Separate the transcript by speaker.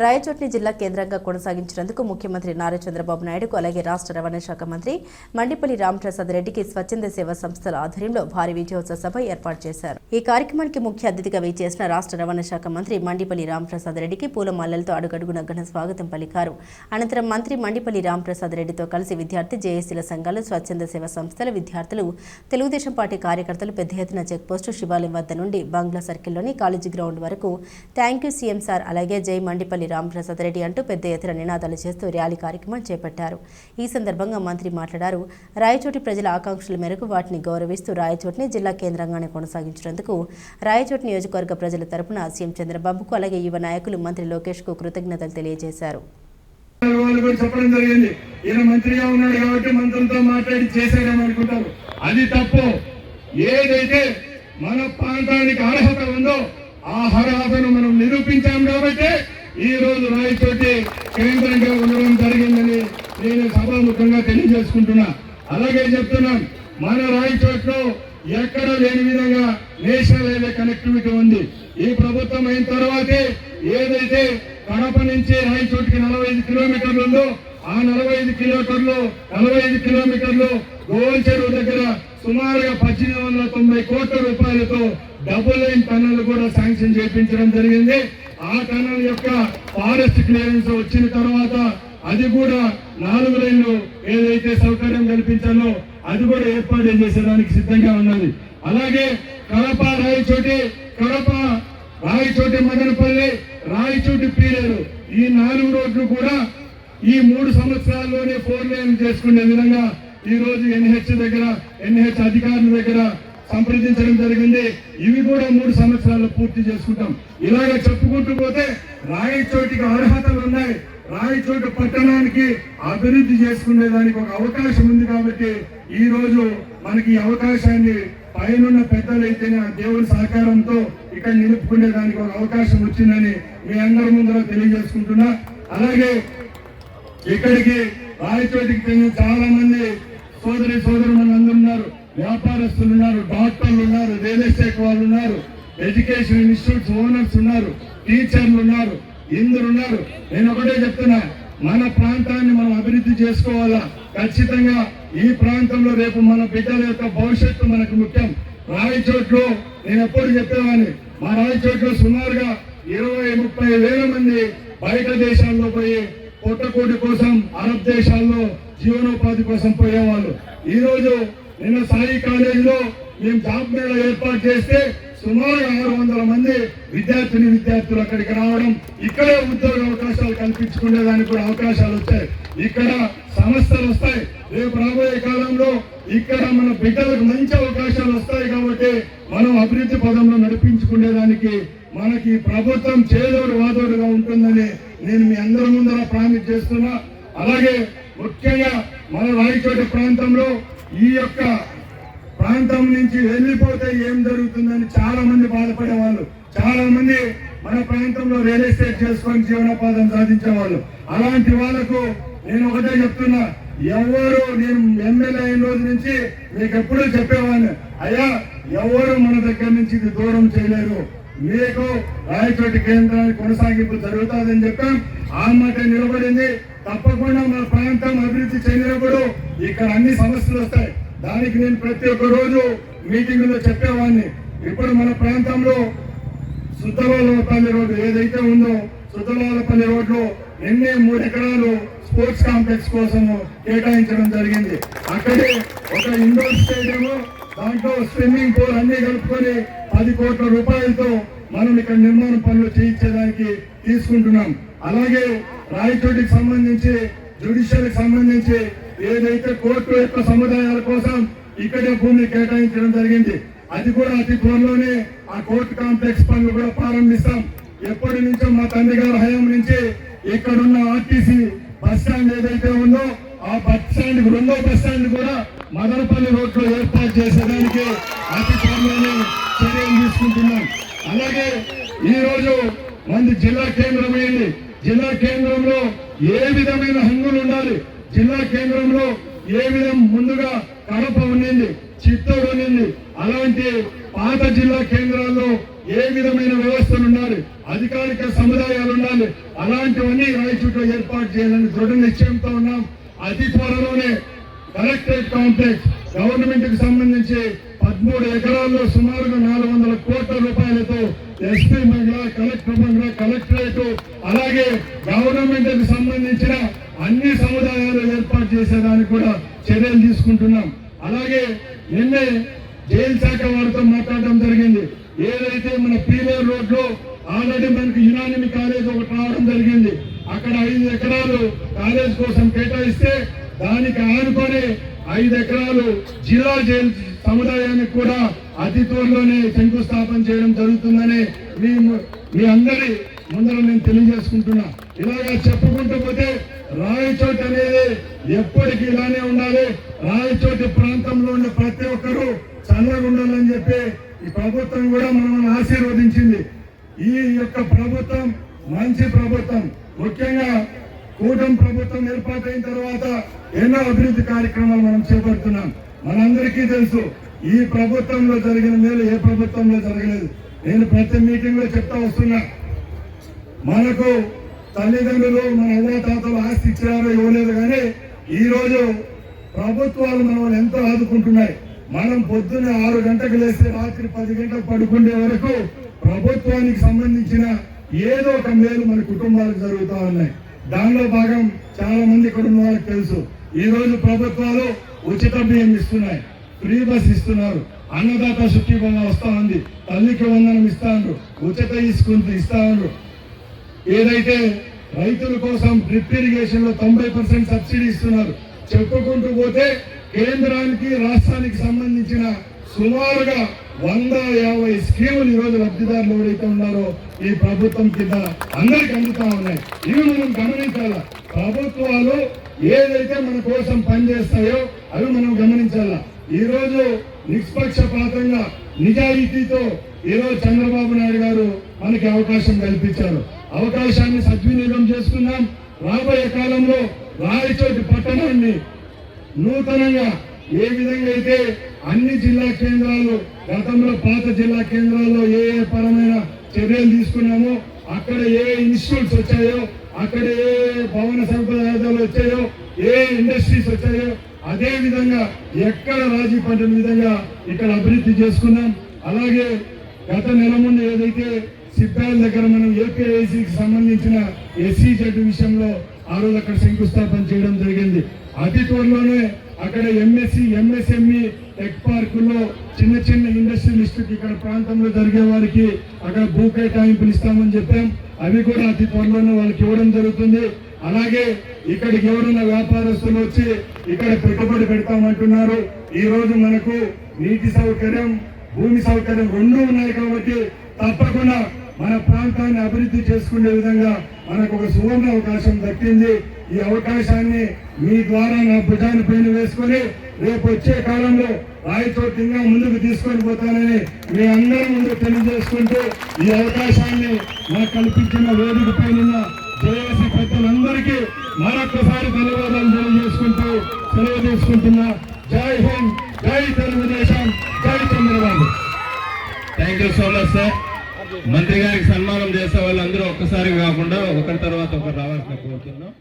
Speaker 1: రాయచోటిని జిల్లా కేంద్రంగా కొనసాగించినందుకు ముఖ్యమంత్రి నారా చంద్రబాబు నాయుడుకు అలాగే రాష్ట్ర రవాణా శాఖ మంత్రి మండిపల్లి రామప్రసాద్ రెడ్డికి స్వచ్ఛంద సేవా సంస్థల ఆధ్వర్యంలో భారీ విజయోత్సవ సభ ఏర్పాటు చేశారు. ఈ కార్యక్రమానికి ముఖ్య అతిథిగా విచ్చేసిన రాష్ట్ర రవాణా శాఖ మంత్రి మండిపల్లి రామప్రసాద్ రెడ్డికి పూలమాలలతో అడుగడుగున ఘన స్వాగతం పలికారు. అనంతరం మంత్రి మండిపల్లి రామప్రసాద్ రెడ్డితో కలిసి విద్యార్థి జేఏసీల సంఘాలు, స్వచ్ఛంద సేవా సంస్థల విద్యార్థులు, తెలుగుదేశం పార్టీ కార్యకర్తలు పెద్ద ఎత్తున చెక్పోస్టు శివాలయం వద్ద నుండి బంగ్లా సర్కిల్లోని కాలేజీ గ్రౌండ్ వరకు థ్యాంక్ యూ సీఎం సార్ అలాగే జై మండిపల్లి రామప్రసాద్ రెడ్డి అంటూ పెద్ద ఎత్తున నినాదాలు చేస్తూ ర్యాలీ కార్యక్రమం చేపట్టారు. ఈ సందర్భంగా మంత్రి మాట్లాడారు. రాయచోటి ప్రజల ఆకాంక్షల మేరకు వాటిని గౌరవిస్తూ రాయచోటిని జిల్లా కేంద్రంగానే కొనసాగించినందుకు రాయచోటి నియోజకవర్గ ప్రజల తరపున సీఎం చంద్రబాబుకు అలాగే యువ నాయకులు మంత్రి లోకేష్ కు కృతజ్ఞతలు తెలియజేశారు.
Speaker 2: మన ప్రాంతానికి అర్హత ఉందో ఆ అర్హతను మనం నిరూపించాం కాబట్టి ఈ రోజు రాయచోటి కేంద్రంగా ఉండడం జరిగిందని నేను సభాముఖంగా తెలియజేసుకుంటున్నా. అలాగే చెప్తున్నాం, మన రాయచోట్లో ఎక్కడ లేని విధంగా నేషనల్ హైవే కనెక్టివిటీ ఉంది. ఈ ప్రభుత్వం అయిన తర్వాతే ఏదైతే కడప నుంచి రాయచోటికి 45 కిలోమీటర్లు ఉందో ఆ 45 కిలోమీటర్లు గోల్ చెరువు దగ్గర సుమారుగా 1890 కోట్ల రూపాయలతో డబుల్ లైన్ టన్నల్ కూడా శాంక్షన్ చేయించడం జరిగింది. ఆ టన్నల్ యొక్క ఫారెస్ట్ క్లియరెన్స్ వచ్చిన తర్వాత అది కూడా 4 లైన్లు ఏదైతే సౌకర్యం కల్పించాలో అది కూడా ఏర్పాటు చేసేదానికి సిద్ధంగా ఉన్నది. అలాగే కడప రాయచోటి మదనపల్లి, రాయచోటి పీలేరు ఈ 4 రోడ్లు కూడా ఈ 3 సంవత్సరాల్లోనే 4 లైన్లు చేసుకునే విధంగా ఈ రోజు ఎన్హెచ్ అధికారుల దగ్గర సంప్రదించడం జరిగింది. ఇవి కూడా 3 సంవత్సరాల్లో పూర్తి చేసుకుంటాం. ఇలాగ చెప్పుకుంటూ పోతే రాయచోటికి అర్హతలు ఉన్నాయి. రాయచోటి పట్టణానికి అభివృద్ధి చేసుకునేదానికి ఒక అవకాశం ఉంది. కాబట్టి ఈ రోజు మనకి ఈ అవకాశాన్ని పైనున్న పెద్దలైతేనే దేవుడి సహకారంతో ఇక్కడ నిలుపుకునేదానికి ఒక అవకాశం వచ్చిందని మీ అందరి ముందర తెలియజేసుకుంటున్నా. అలాగే ఇక్కడికి రాయచోటికి చెందిన చాలా మంది సోదరులు ఉన్నారు, వ్యాపారస్తులు ఉన్నారు, డాక్టర్లు ఉన్నారు, రియల్ ఎస్టేట్ వాళ్ళు ఉన్నారు, ఎడ్యుకేషన్ ఇన్స్టిట్యూట్స్ ఓనర్స్ ఉన్నారు, టీచర్లు ఉన్నారు, ఇందరు ఉన్నారు. నేను ఒకటే చెప్తున్నా, మన ప్రాంతాన్ని మనం అభివృద్ధి చేసుకోవాలా. ఖచ్చితంగా ఈ ప్రాంతంలో రేపు మన బిడ్డల యొక్క భవిష్యత్తు మనకు ముఖ్యం. రాయచోట్లో నేను ఎప్పుడు చెప్పేవాడిని, మా రాయచోట్లో సుమారుగా 20-30 వేల మంది బయట దేశాల్లో పోయి పొట్టకూటి కోసం అరబ్ దేశాల్లో జీవనోపాధి కోసం పోయేవాళ్ళు. ఈ రోజు నిన్న సాయి కాలేజీలో మేము జాబ్ మేళా ఏర్పాటు చేస్తే సుమారు 600 మంది విద్యార్థులు అక్కడికి రావడం, ఇక్కడే ఉద్యోగ అవకాశాలు కల్పించుకునేదానికి కూడా అవకాశాలు వచ్చాయి. ఇక్కడ సంస్థలు వస్తాయి. రేపు రాబోయే కాలంలో ఇక్కడ మన బిడ్డలకు మంచి అవకాశాలు వస్తాయి. కాబట్టి మనం అభివృద్ధి పదంలో నడిపించుకునేదానికి మనకి ప్రభుత్వం చేదోడు వాదోడుగా ఉంటుందని నేను మీ అందరి ముందర ప్రామిస్ చేస్తున్నా. అలాగే ముఖ్యంగా మన రాయచోటి ప్రాంతంలో ఈ యొక్క ప్రాంతం నుంచి వెళ్ళిపోతే ఏం జరుగుతుందని చాలా మంది బాధపడేవాళ్ళు. చాలా మంది మన ప్రాంతంలో రియల్ ఎస్టేట్ చేసుకొని జీవనోపాధం సాధించేవాళ్ళు. అలాంటి వాళ్ళకు నేను ఒకటే చెప్తున్నా, నేను ఎమ్మెల్యే అయిన రోజు నుంచి మీకు ఎప్పుడూ చెప్పేవాడిని, అయ్యా ఎవరు మన దగ్గర నుంచి ఇది దూరం చేయలేరు, మీకు రాయచోటి కేంద్రానికి కొనసాగింపు జరుగుతుందని చెప్పాం. ఆ మాట నిలబడింది. తప్పకుండా మన ప్రాంతం అభివృద్ధి చెందినప్పుడు ఇక్కడ అన్ని సమస్యలు వస్తాయి. దానికి నేను ప్రతి ఒక్క రోజు మీటింగులో చెప్పేవాడిని. ఇప్పుడు మన ప్రాంతంలో సుద్దవాళ్ళపల్లి రోడ్డు ఏదైతే ఉందో, సుద్దవాళ్ళపల్లి రోడ్లో 3 ఎకరాలు స్పోర్ట్స్ కాంప్లెక్స్ కోసం కేటాయించడం జరిగింది. అక్కడే ఒక ఇండోర్ స్టేడియం, దాంట్లో స్విమ్మింగ్ పూల్ అన్ని కలుపుకొని 10 కోట్ల రూపాయలతో మనం ఇక్కడ నిర్మాణ పనులు చేయించేదానికి తీసుకుంటున్నాం. అలాగే రాయచోటికి సంబంధించి జ్యుడిషియల్కి సంబంధించి ఏదైతే కోర్టు యొక్క సముదాయాల కోసం ఇక్కడే భూమి కేటాయించడం జరిగింది. అది కూడా అతి త్వరలోనే ఆ కోర్టు కాంప్లెక్స్ పనులు కూడా ప్రారంభిస్తాం. ఎప్పటి నుంచో మా తండ్రి గారి హయాం నుంచి ఇక్కడున్న ఆర్టీసీ బస్ స్టాండ్ ఏదైతే ఉందో ఆ బస్ స్టాండ్ 2వ బస్ స్టాండ్ కూడా మదనపల్లి రోడ్ లో ఏర్పాటు చేసేదానికి అతి త్వరలోనే చర్యలు తీసుకుంటున్నాం. అలాగే ఈ రోజు మంది జిల్లా కేంద్రం అయింది. జిల్లా కేంద్రంలో ఏ విధమైన హంగులు ఉండాలి, జిల్లా కేంద్రంలో ఏ విధం ముందుగా కడప ఉండింది, చిత్తూరు ఉండింది. అలాంటి పాత జిల్లా కేంద్రాల్లో ఏ విధమైన వ్యవస్థలు ఉండాలి, అధికారిక సముదాయాలు ఉండాలి, అలాంటివన్నీ రాయచూట్లో ఏర్పాటు చేయాలని దృఢ నిశ్చయంతో ఉన్నాం. అతి త్వరలోనే కలెక్టరేట్ కాంప్లెక్స్ గవర్నమెంట్ కి సంబంధించి 13 ఎకరాల్లో సుమారుగా 400 కోట్ల రూపాయలతో ఎస్పీ బంగ్లా, కలెక్టర్ బంగ్లా, కలెక్టరేట్, అలాగే గవర్నమెంట్ కి సంబంధించిన అన్ని సముదాయాలు ఏర్పాటు చేసేదానికి కూడా చర్యలు తీసుకుంటున్నాం. అలాగే నిన్నే జైలు శాఖ వారితో మాట్లాడడం జరిగింది. ఏదైతే మన పీలేరు రోడ్ లో ఆల్రెడీ మనకి యునానిమి కాలేజ్ ఒకటి రావడం జరిగింది. అక్కడ 5 ఎకరాలు కాలేజ్ కోసం కేటాయిస్తే దానికి ఆనుకొని 5 ఎకరాలు జిల్లా జైలు సముదాయానికి కూడా అతి త్వరలోనే శంకుస్థాపన చేయడం జరుగుతుందని మీ అందరి ముందర నేను తెలియజేసుకుంటున్నా. ఇలాగా చెప్పుకుంటూ పోతే రాయచోటి అనేది ఎప్పటికీ ఇలానే ఉండాలి. రాయచోటి ప్రాంతంలో ఉన్న ప్రతి ఒక్కరూ చల్లగా ఉండాలని చెప్పి ఈ ప్రభుత్వం కూడా మనల్ని ఆశీర్వదించింది. ఈ యొక్క ప్రభుత్వం మంచి ప్రభుత్వం. ముఖ్యంగా కూటమి ప్రభుత్వం ఏర్పాటైన తర్వాత ఎన్నో అభివృద్ధి కార్యక్రమాలు మనం చేపడుతున్నాం. మనందరికీ తెలుసు ఈ ప్రభుత్వంలో జరిగిన మేలు ఏ ప్రభుత్వంలో జరగలేదు. నేను ప్రతి మీటింగ్ లో చెప్తా వస్తున్నా, మనకు తల్లిదండ్రులు మన అవ్వాతాతలు ఆస్తి ఇచ్చారో ఇవ్వలేదు, కానీ ఈ రోజు ప్రభుత్వాలు మనల్ని ఎంతో ఆదుకుంటున్నాయి. మనం పొద్దున్న 6 గంటలకు లేస్తే రాత్రి 10 గంటలకు పడుకునే వరకు ప్రభుత్వానికి సంబంధించిన ఏదో ఒక మేలు మన కుటుంబాలకు జరుగుతూ ఉన్నాయి. దానిలో భాగం చాలా మంది ఇక్కడ ఉన్న వాళ్ళకి తెలుసు. ఈ రోజు ప్రభుత్వాలు ఉచిత బియ్యం ఇస్తున్నాయి, ఫ్రీ బస్ ఇస్తున్నారు, అన్నదాత సుఖీభంగా వస్తా ఉంది, తల్లికి వందనం ఇస్తాను, ఉచిత ఇస్తాను. ఏదైతే రైతుల కోసం డ్రిప్ ఇరిగేషన్ లో 90% సబ్సిడీ ఇస్తున్నారు. చెప్పుకుంటూ పోతే కేంద్రానికి రాష్ట్రానికి సంబంధించిన సుమారుగా 150 స్కీములు ఈ రోజు లబ్ధిదారులు ఎవరైతే ఉన్నారో ఈ ప్రభుత్వం కింద అందరికి అందుతా ఉన్నాయి. ఇవి మనం గమనించాలా. ప్రభుత్వాలు ఏదైతే మన కోసం పనిచేస్తాయో అవి మనం గమనించాలా. ఈ రోజు నిష్పక్షపాతంగా నిజాయితీతో ఈరోజు చంద్రబాబు నాయుడు గారు మనకి అవకాశం కల్పించారు. అవకాశాన్ని సద్వినియోగం చేసుకున్నాం. రాబోయే కాలంలో రాయచోటి పట్టణాన్ని నూతనంగా ఏ విధంగా అయితే అన్ని జిల్లా కేంద్రాలు గతంలో పాత జిల్లా కేంద్రాల్లో ఏ పరమైన చర్యలు తీసుకున్నామో, అక్కడ ఏ ఇన్స్టిట్యూట్స్ వచ్చాయో, అక్కడ ఏ భవన సముదాయాలు వచ్చాయో, ఏ ఇండస్ట్రీస్ వచ్చాయో, అదే విధంగా ఎక్కడ రాజీ పడిన విధంగా ఇక్కడ అభివృద్ధి చేసుకున్నాం. అలాగే గత నెల ముందు ఏదైతే సిబ్బాల దగ్గర మనం ఏపీఐసికి సంబంధించిన SEZ విషయంలో ఆ రోజు అక్కడ శంకుస్థాపన చేయడం జరిగింది. అతి త్వరలోనే అక్కడ MSc, MSME టెక్ పార్కుల్లో చిన్న చిన్న ఇండస్ట్రియలిస్ట్ ఇక్కడ ప్రాంతంలో జరిగే వారికి అక్కడ భూ కేటాయింపులు ఇస్తామని చెప్పాం. అవి కూడా అతి త్వరలోనే వాళ్ళకి ఇవ్వడం జరుగుతుంది. అలాగే ఇక్కడికి ఎవరైనా వ్యాపారస్తులు వచ్చి ఇక్కడ పెట్టుబడి పెడతామంటున్నారు. ఈ రోజు మనకు నీటి సౌకర్యం, భూమి సౌకర్యం 2 ఉన్నాయి కాబట్టి తప్పకుండా మన ప్రాంతాన్ని అభివృద్ధి చేసుకునే విధంగా మనకు ఒక సువర్ణ అవకాశం దక్కింది. ఈ అవకాశాన్ని మీ ద్వారా నా భుజాన్ని పైన వేసుకొని రేపు వచ్చే కాలంలో రాయచోటి ఇంకా ముందుకు తీసుకొని పోతానని మీ అందరి ముందు తెలియజేసుకుంటూ ఈ అవకాశాన్ని నాకు కల్పించిన వేదిక పైన జేఏసీ పెద్దలందరికీ మరొకసారి ధన్యవాదాలు తెలియజేసుకుంటూ సెలవు తీసుకుంటున్నా. జై హింద్, జై తెలుగుదేశం, జై Chandrababu.
Speaker 3: Thank you so much sir. మంత్రి గారికి సన్మానం చేసే వాళ్ళందరూ ఒక్కసారి కాకుండా ఒకరి తర్వాత ఒకరు రావాల్సిన కోరుతున్నాం.